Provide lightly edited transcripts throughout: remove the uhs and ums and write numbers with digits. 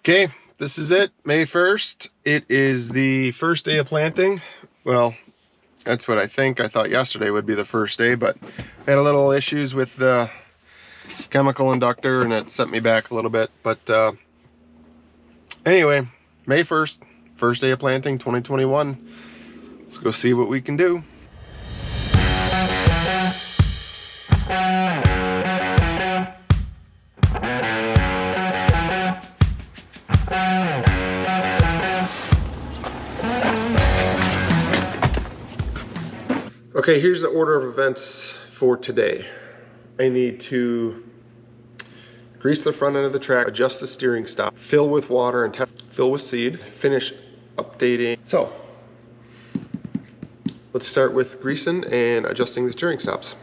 Okay, this is it, May 1st. It is the first day of planting. Well, that's what I think. I thought yesterday would be the first day, but I had a little issues with the chemical inductor and it sent me back a little bit. But anyway, May 1st, first day of planting 2021. Let's go see what we can do. Okay, here's the order of events for today. I need to grease the front end of the tractor, adjust the steering stop, fill with water and fill with seed, finish updating. So, let's start with greasing and adjusting the steering stops.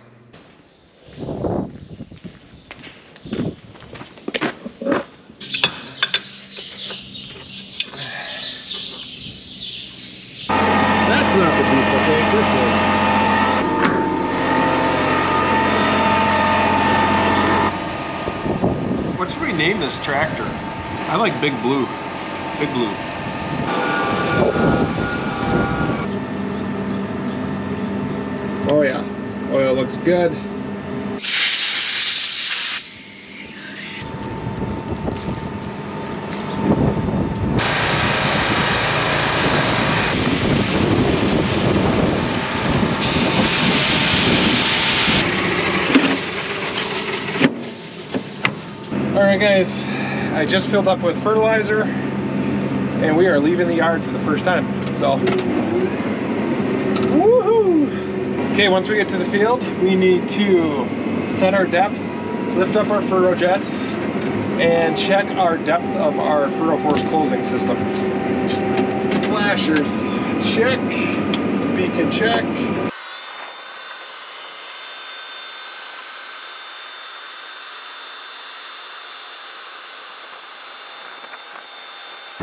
That's not the diesel tank, this is. What should we name this tractor? I like Big Blue. Big Blue. Oh yeah, oil looks good. Alright guys, I just filled up with fertilizer and we are leaving the yard for the first time, so woohoo! Okay, once we get to the field, we need to set our depth, lift up our furrow jets, and check our depth of our furrow force closing system. Flashers, check. Beacon, check.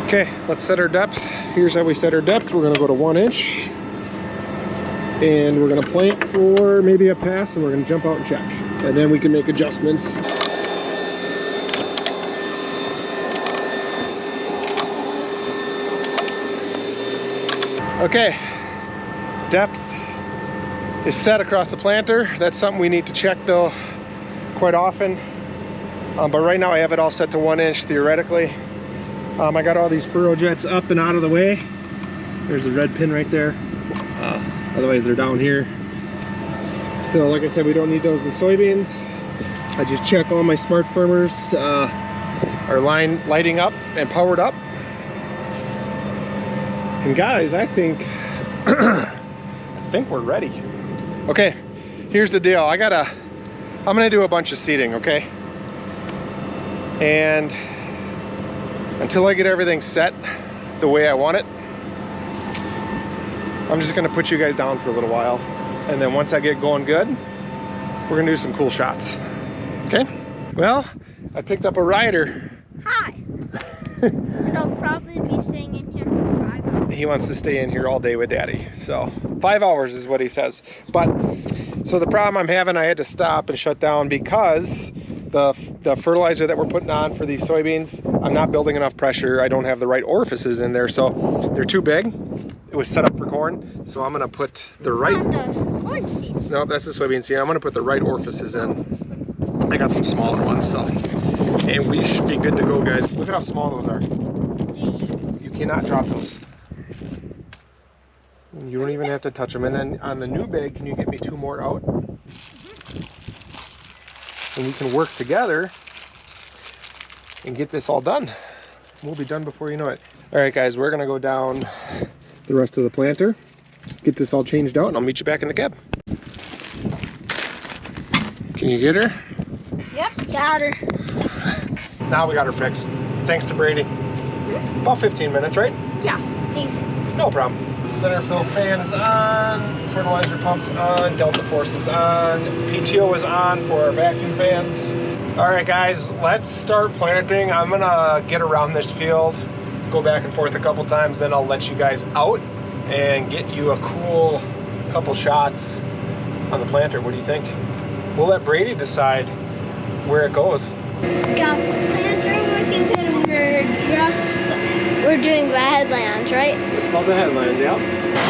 Okay, let's set our depth. Here's how we set our depth. We're gonna go to 1 inch and we're gonna plant for maybe a pass and we're gonna jump out and check. And then we can make adjustments. Okay, depth is set across the planter. That's something we need to check though quite often. But right now I have it all set to 1 inch theoretically. I got all these furrow jets up and out of the way. There's a red pin right there. Otherwise they're down here. So like I said, we don't need those in soybeans. I just check all my smart firmers are lighting up and powered up. And guys, I think we're ready. Okay, here's the deal. I'm gonna do a bunch of seeding, okay? And until I get everything set the way I want it, I'm just gonna put you guys down for a little while. And then once I get going good, we're gonna do some cool shots. Okay? Well, I picked up a rider. Hi. And I'll probably be staying in here for 5 hours. He wants to stay in here all day with Daddy. So 5 hours is what he says. But, so the problem I'm having, I had to stop and shut down because the fertilizer that we're putting on for these soybeans, I'm not building enough pressure. I don't have the right orifices in there, so they're too big. It was set up for corn, so I'm gonna put the right... corn seed. No, that's the soybean seed. I'm gonna put the right orifices in. I got some smaller ones, so... And we should be good to go, guys. Look at how small those are. Jeez. You cannot drop those. You don't even have to touch them. And then on the new bag, can you get me 2 more out? And we can work together and get this all done. We'll be done before you know it. All right, guys, we're gonna go down the rest of the planter, get this all changed out, and I'll meet you back in the cab. Can you get her? Yep, got her. Now we got her fixed, thanks to Brady. About 15 minutes, right? Yeah, decent. No problem. Center fill fan is on, fertilizer pumps on, delta force is on, PTO is on for our vacuum fans. All right guys, let's start planting. I'm gonna get around this field, go back and forth a couple times, then I'll let you guys out and get you a cool couple shots on the planter. What do you think? We'll let Brady decide where it goes. Got the planter working good. We're just We're doing the headlands, right? It's called the headlands, yeah.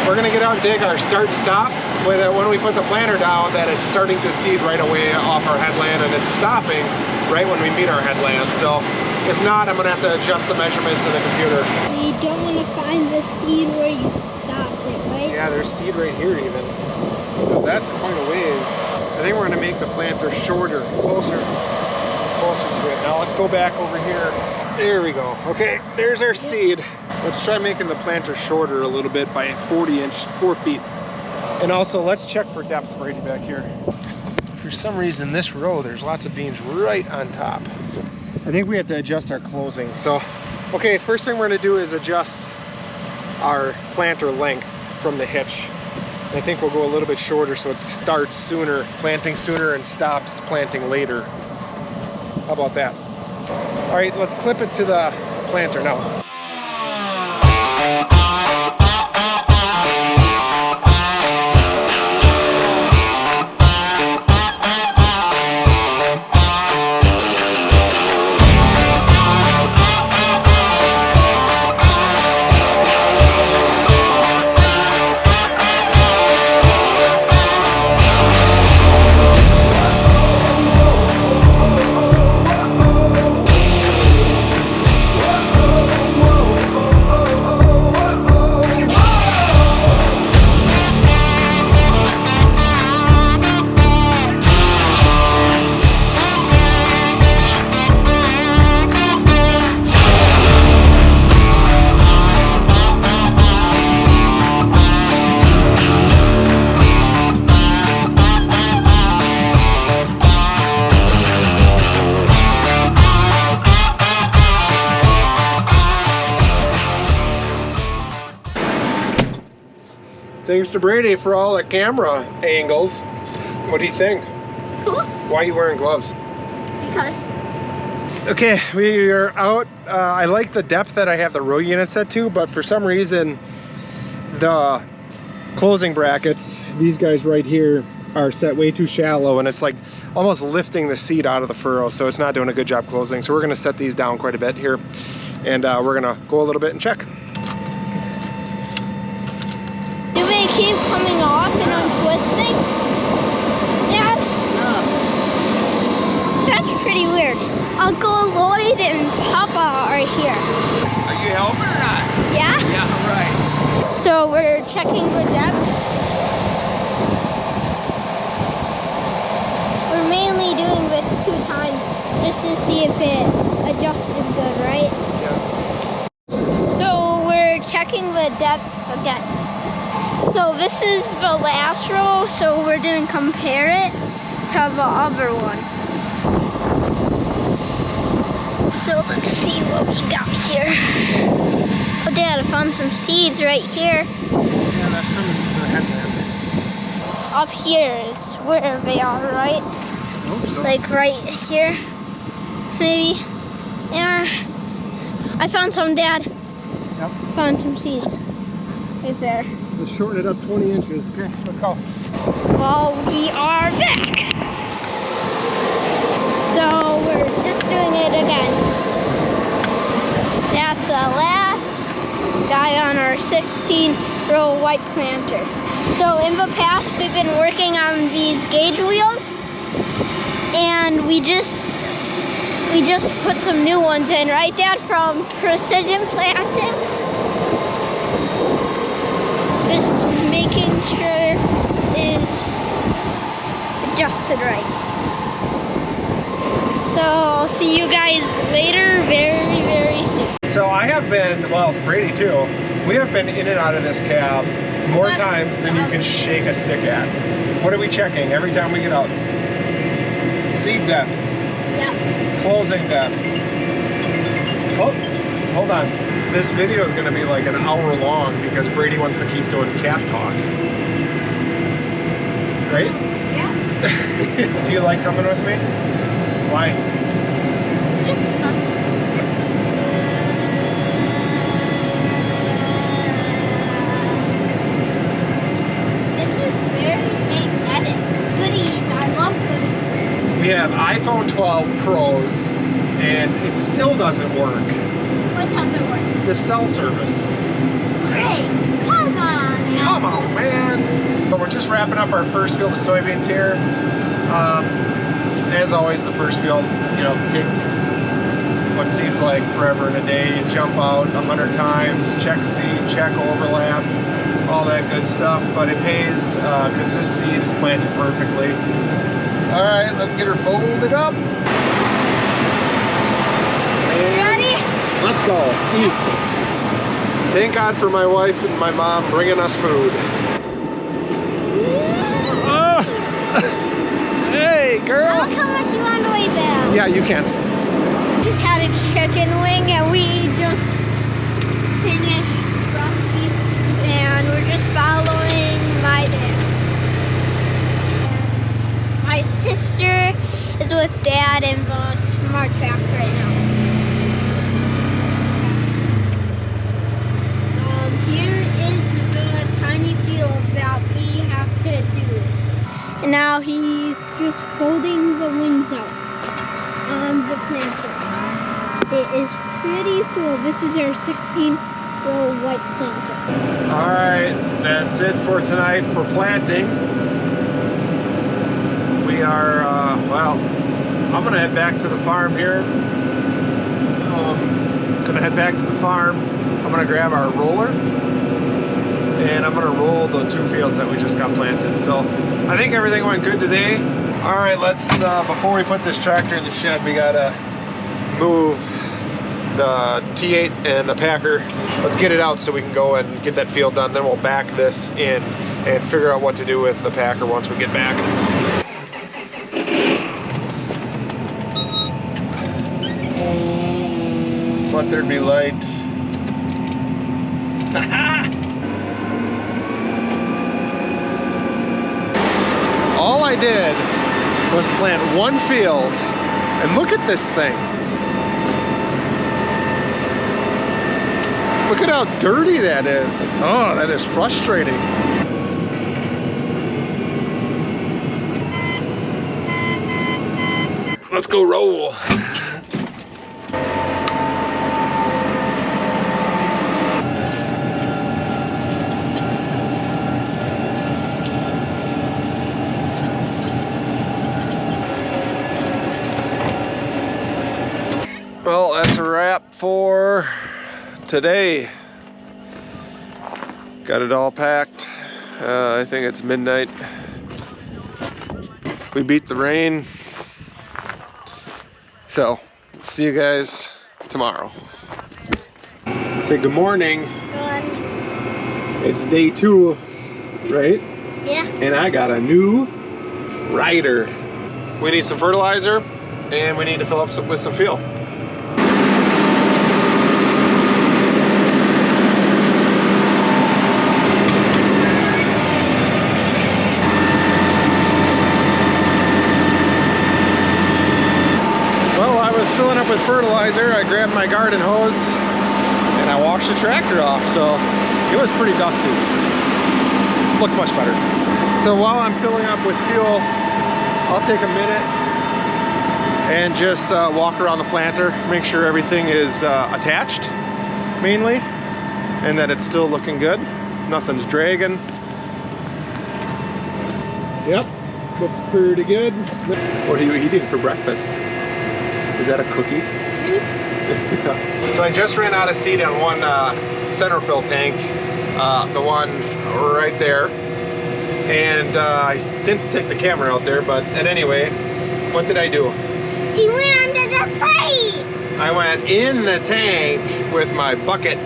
We're gonna get out and dig our start and stop. When we put the planter down, that it's starting to seed right away off our headland, and it's stopping right when we meet our headland. So if not, I'm gonna have to adjust the measurements in the computer. You don't want to find the seed where you stopped it, right? Yeah, there's seed right here even. So that's quite a ways. I think we're gonna make the planter shorter, closer to it. Now let's go back over here. There we go. Okay, there's our seed. Let's try making the planter shorter a little bit by 4 feet. And also let's check for depth, Brady, back here. For some reason this row, there's lots of beans right on top. I think we have to adjust our closing. So, okay, first thing we're gonna do is adjust our planter length from the hitch. I think we'll go a little bit shorter so it starts sooner, planting sooner, and stops planting later. How about that? All right, let's clip it to the planter now. Thanks to Brady for all the camera angles. What do you think? Cool. Why are you wearing gloves? Because. Okay, we are out. I like the depth that I have the row unit set to, but for some reason, the closing brackets, these guys right here, are set way too shallow, and it's like almost lifting the seed out of the furrow, so it's not doing a good job closing. So we're gonna set these down quite a bit here, and we're gonna go a little bit and check. Do they keep coming off and untwisting? Dad? Yeah. That's pretty weird. Uncle Lloyd and Papa are here. Are you helping or not? Yeah? Yeah, right. So we're checking the depth. We're mainly doing this 2 times just to see if it adjusted good, right? Yes. So we're checking the depth again. So this is the last row, so we're gonna compare it to the other one. So let's see what we got here. Oh Dad, I found some seeds right here. Yeah, that's coming from the headland. Up here is where they are, right? I hope so. Like right here, maybe. Yeah, I found some, Dad. Yep. Found some seeds right there. Let's shorten it up 20 inches. Okay, let's go. Well, we are back. So we're just doing it again. That's the last guy on our 16-row white planter. So in the past, we've been working on these gauge wheels, and we just put some new ones in, right, Dad? From Precision Planting. Just making sure it's adjusted right. So I'll see you guys later very, very soon. So I have been, well, Brady too, we have been in and out of this cab more times than you can shake a stick at. What are we checking every time we get out? Seed depth. Yep. Closing depth. Oh, hold on. This video is going to be like an hour long because Brady wants to keep doing cat talk. Right? Yeah. Do you like coming with me? Why? Just because. This is very magnetic. Goodies. I love goodies. We have iPhone 12 Pros and it still doesn't work. What doesn't work? the cell service. Great. Come on, man. Come on, man. But we're just wrapping up our first field of soybeans here. As always, the first field, you know, takes what seems like forever in a day. You jump out 100 times, check seed, check overlap, all that good stuff. But it pays because this seed is planted perfectly. All right, let's get her folded up. Ready? Let's go, eat. Thank God for my wife and my mom bringing us food. Hey, girl. I'll come with you on the way back. Yeah, you can. Just had a chicken wing and we just finished Rusty's and we're just following my dad. My sister is with Dad in the smart tracks right now. Here is the tiny field that we have to do. And now he's just folding the wings out on the planter. It is pretty cool. This is our 16-row white planter. All right, that's it for tonight for planting. We are, well, I'm gonna head back to the farm here. Gonna head back to the farm. I'm gonna grab our roller and I'm gonna roll the 2 fields that we just got planted. So I think everything went good today. All right, let's, before we put this tractor in the shed, we gotta move the T8 and the Packer. Let's get it out so we can go and get that field done. Then we'll back this in and figure out what to do with the Packer once we get back. Let there be light. All I did was plant 1 field, and look at this thing. Look at how dirty that is. Oh, that is frustrating. Let's go roll. Well, that's a wrap for today. Got it all packed. I think it's midnight. We beat the rain. So, see you guys tomorrow. Say good morning. It's day 2, right? Yeah. And I got a new rider. We need some fertilizer and we need to fill up with some fuel. Filling up with fertilizer, I grabbed my garden hose and I washed the tractor off, so it was pretty dusty. Looks much better. So while I'm filling up with fuel, I'll take a minute and just walk around the planter, make sure everything is attached mainly, and that it's still looking good. Nothing's dragging. Yep, looks pretty good. What are you eating for breakfast? Is that a cookie? So I just ran out of seed on one center fill tank, the one right there, and I didn't take the camera out there, but anyway, what did I do? He went under the fight! I went in the tank with my bucket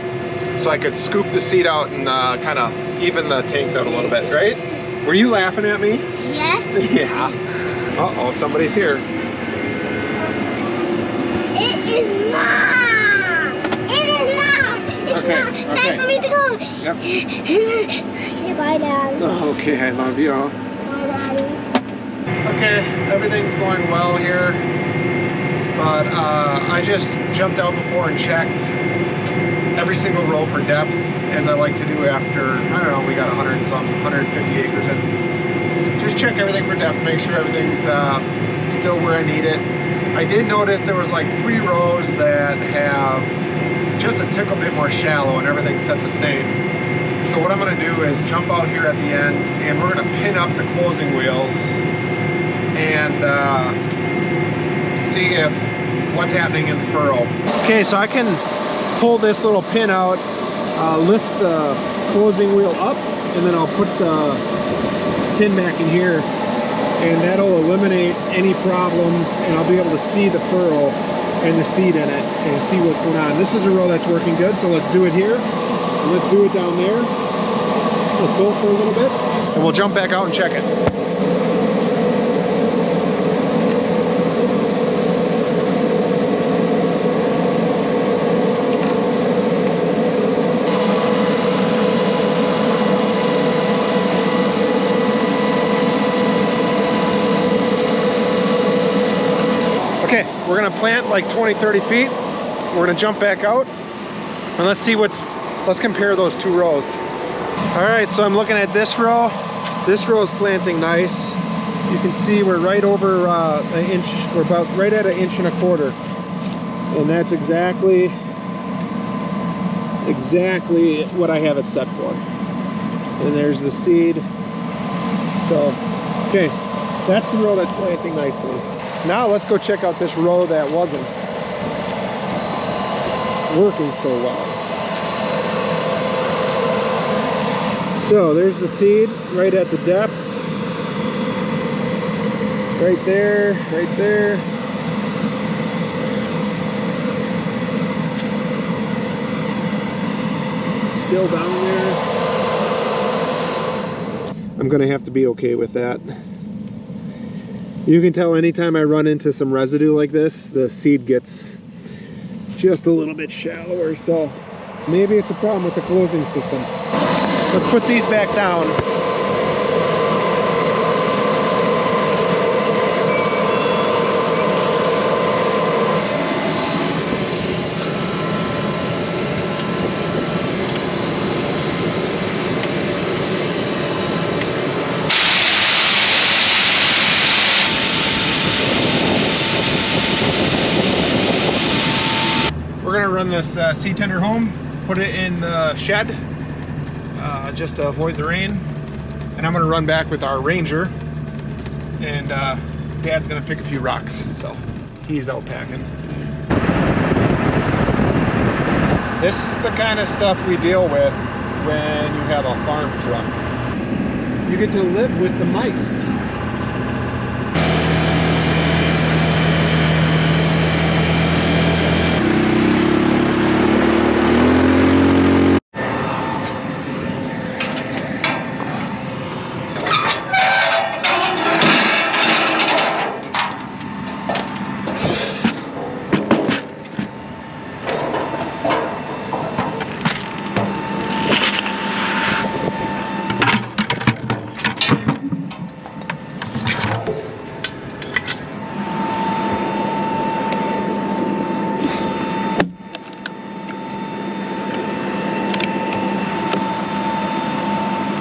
so I could scoop the seed out and kind of even the tanks out a little bit, right? Were you laughing at me? Yes. Yeah. Uh-oh, somebody's here. It is Mom! It is Mom! It's Okay, Mom! okay. Time for me to go! Yep. Okay, bye, Dad. Okay, I love you. Bye, Daddy. Okay, everything's going well here, but I just jumped out before and checked every single row for depth, as I like to do after, I don't know, we got 150 acres in. Just check everything for depth, make sure everything's still where I need it. I did notice there was like 3 rows that have just a tickle bit more shallow and everything's set the same. So what I'm gonna do is jump out here at the end and we're gonna pin up the closing wheels and see if what's happening in the furrow. Okay, so I can pull this little pin out, lift the closing wheel up, and then I'll put the pin back in here, and that'll eliminate any problems, and I'll be able to see the furrow and the seed in it and see what's going on. This is a row that's working good, so let's do it here, and let's do it down there. Let's go for a little bit, and we'll jump back out and check it. Okay, we're gonna plant like 20-30 feet. We're gonna jump back out and let's see let's compare those two rows. All right, so I'm looking at this row. This row is planting nice. You can see we're right over an inch, we're about right at 1.25 inches. And that's exactly what I have it set for. And there's the seed. So, okay, that's the row that's planting nicely. Now let's go check out this row that wasn't working so well. So there's the seed right at the depth. Right there, right there. It's still down there. I'm gonna have to be okay with that. You can tell anytime I run into some residue like this, the seed gets just a little bit shallower, so maybe it's a problem with the closing system. Let's put these back down. We're gonna run this seed tender home, put it in the shed, just to avoid the rain. And I'm gonna run back with our Ranger, and Dad's gonna pick a few rocks, so he's out packing. This is the kind of stuff we deal with when you have a farm truck. You get to live with the mice.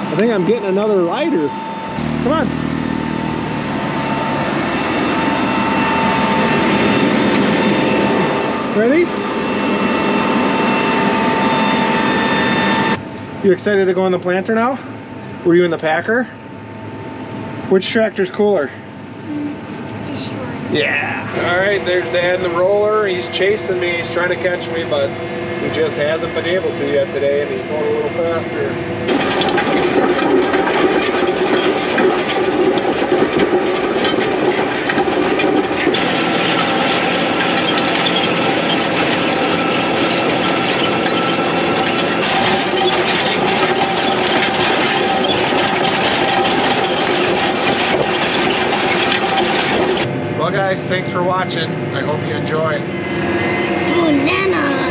I think I'm getting another rider. Come on. Ready? You excited to go in the planter now? Were you in the packer? Which tractor's cooler? This one. Yeah. All right, there's Dad in the roller. He's chasing me. He's trying to catch me, but he just hasn't been able to yet today, and he's going a little faster. Well guys, thanks for watching. I hope you enjoy. Bananas.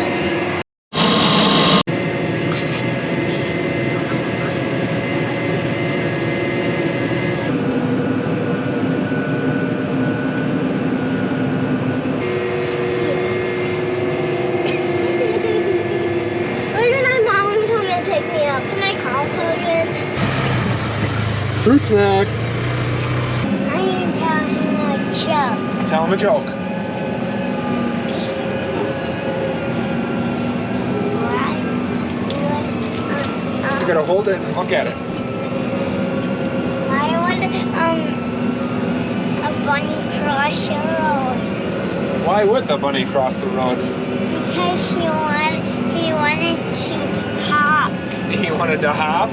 When did my mom come and pick me up? Can I call her again? Fruit snack. I need to tell him a joke. Tell him a joke. You gotta hold it and look at it. I want a bunny cross the road Why would the bunny cross the road? because he wanted to hop. He wanted to hop?